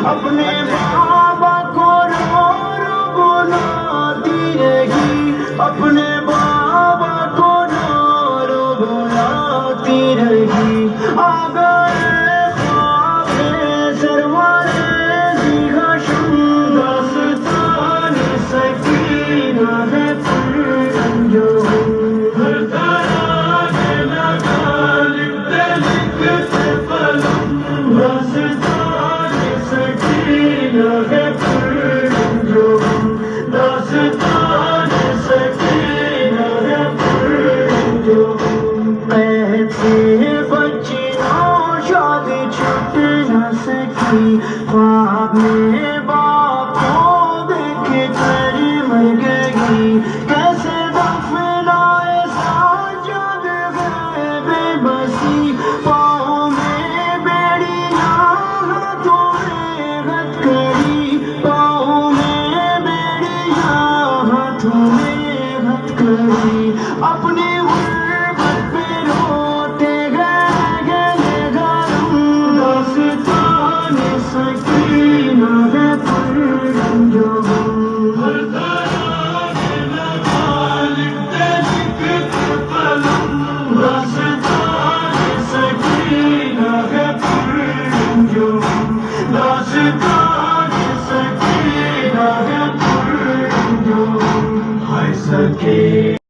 اپنے بابا کو رو رو بلاتی رہی، اپنے بابا کو رو رو بلاتی رہی۔ آ گئے خواب میں سرورِ ذی حشم، داستان سکینہ ہے پرانجام۔ ہر ترانے لگا لکھتے لکھتے قلم، داستان سکینہ ہے پرانجام، داستان سکینہ ہے پرانجام۔ قید سے بچیوں شادی چھٹ نہ سکی، خواب میں باپ کو دیکھ کر مر گئی۔ کیسے دفنائے ساجد ہے بے بسی، پاؤں میں بیڑیاں ہاتھوں میں ہتھکڑی، پاؤں میں بیڑیاں ہاتھوں میں ہتھکڑی۔ اپنی غربت پہ روتے گئے گلے گرم، داستان سکینہ ہے پرانجام۔